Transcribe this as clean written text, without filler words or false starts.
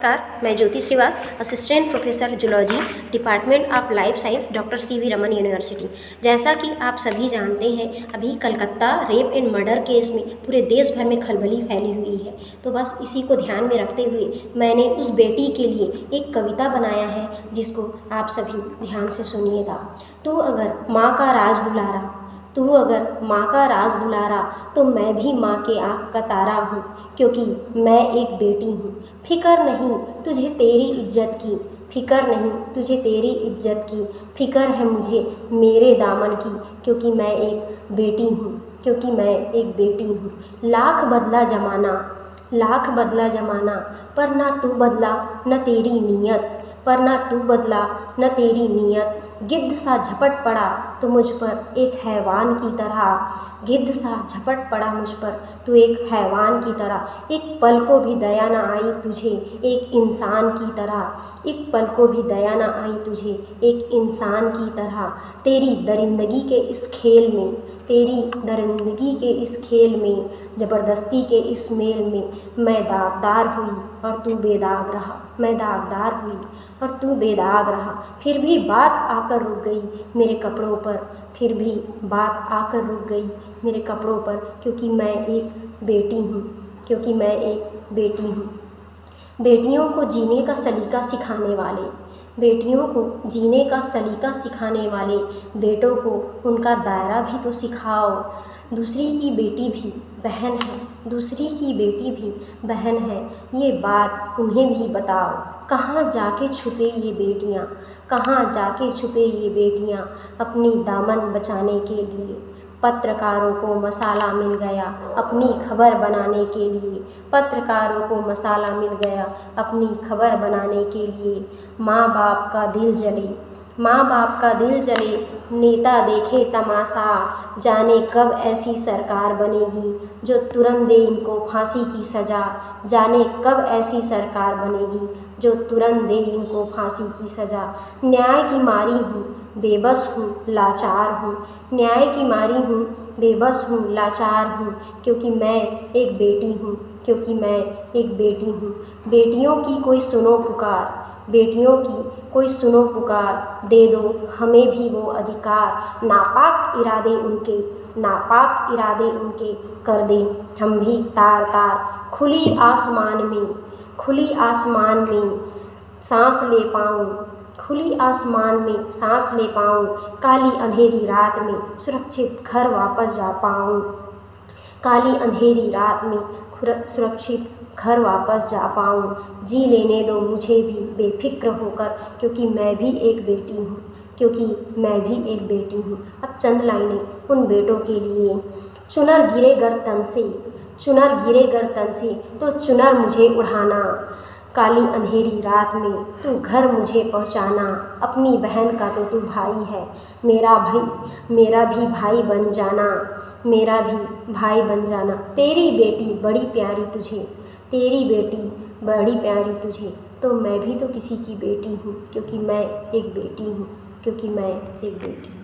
नमस्कार, मैं Jyoti Shrivas, assistant professor zoology, department of life science, doctor CV. Raman university. जैसा कि आप सभी जानते हैं, अभी Calcutta rape and murder case में पूरे देश भर में खलबली फैली हुई है। तो बस इसी को ध्यान में रखते हुए मैंने उस बेटी के लिए एक कविता बनाया है, जिसको आप सभी ध्यान से सुनिएगा। तू अगर माँ का राज दुलारा, तू अगर माँ का राज दुलारा, तो मैं भी माँ के आँख का तारा हूँ, क्योंकि मैं एक बेटी हूँ। फिक्र नहीं तुझे तेरी इज्जत की, फिक्र नहीं तुझे तेरी इज्जत की, फिक्र है मुझे मेरे दामन की, क्योंकि मैं एक बेटी हूँ, क्योंकि मैं एक बेटी हूँ। लाख बदला ज़माना, लाख बदला ज़माना, पर ना तू बदला न तेरी नीयत, पर ना तू बदला न तेरी नीयत। गिद्ध सा झपट पड़ा तो मुझ पर एक हैवान की तरह, गिद्ध सा झपट पड़ा मुझ पर तू एक हैवान की तरह। एक पल को भी दया न आई तुझे एक इंसान की तरह, एक पल को भी दया न आई तुझे एक इंसान की तरह। तेरी दरिंदगी के इस खेल में, तेरी दरिंदगी के इस खेल में, ज़बरदस्ती के इस मेल में मैं दागदार हुई और तू बेदाग रहा, मैं दागदार हुई और तू बेदाग रहा। फिर भी बात आकर रुक गई मेरे कपड़ों पर, फिर भी बात आकर रुक गई मेरे कपड़ों पर, क्योंकि मैं एक बेटी हूँ, क्योंकि मैं एक बेटी हूँ। बेटियों को जीने का सलीका सिखाने वाले, बेटियों को जीने का सलीका सिखाने वाले बेटों को उनका दायरा भी तो सिखाओ। दूसरी की बेटी भी बहन है, दूसरी की बेटी भी बहन है, ये बात उन्हें भी बताओ। कहाँ जाके छुपे ये बेटियाँ, कहाँ जाके छुपे ये बेटियाँ अपनी दामन बचाने के लिए। पत्रकारों को मसाला मिल गया अपनी खबर बनाने के लिए, पत्रकारों को मसाला मिल गया अपनी खबर बनाने के लिए। माँ बाप का दिल जले, माँ बाप का दिल जले, नेता देखे तमाशा, जाने कब ऐसी सरकार बनेगी जो तुरंत दे इनको फांसी की सज़ा, जाने कब ऐसी सरकार बनेगी जो तुरंत दे इनको फांसी की सज़ा। न्याय की मारी हूँ बेबस हूँ लाचार हूँ, न्याय की मारी हूँ बेबस हूँ लाचार हूँ, क्योंकि मैं एक बेटी हूँ, क्योंकि मैं एक बेटी हूँ। बेटियों की कोई सुनो पुकार, बेटियों की कोई सुनो पुकार, दे दो हमें भी वो अधिकार। नापाक इरादे उनके, नापाक इरादे उनके, कर दें हम भी तार तार। खुली आसमान में, खुली आसमान में सांस ले पाऊँ, खुली आसमान में सांस ले पाऊँ, काली अंधेरी रात में सुरक्षित घर वापस जा पाऊँ, काली अंधेरी रात में सुरक्षित घर वापस जा पाऊँ। जी लेने दो मुझे भी बेफिक्र होकर, क्योंकि मैं भी एक बेटी हूँ, क्योंकि मैं भी एक बेटी हूँ। अब चंद लाइनें उन बेटों के लिए। चुनर गिरे गर तन से, चुनर गिरे गर तन से, तो चुनर मुझे उड़ाना, काली अंधेरी रात में तू घर मुझे पहुँचाना। अपनी बहन का तो तू भाई है, मेरा भाई, मेरा भी भाई बन जाना, मेरा भी भाई बन जाना। तेरी बेटी बड़ी प्यारी तुझे, तेरी बेटी बड़ी प्यारी तुझे, तो मैं भी तो किसी की बेटी हूँ, क्योंकि मैं एक बेटी हूँ, क्योंकि मैं एक बेटी हूँ।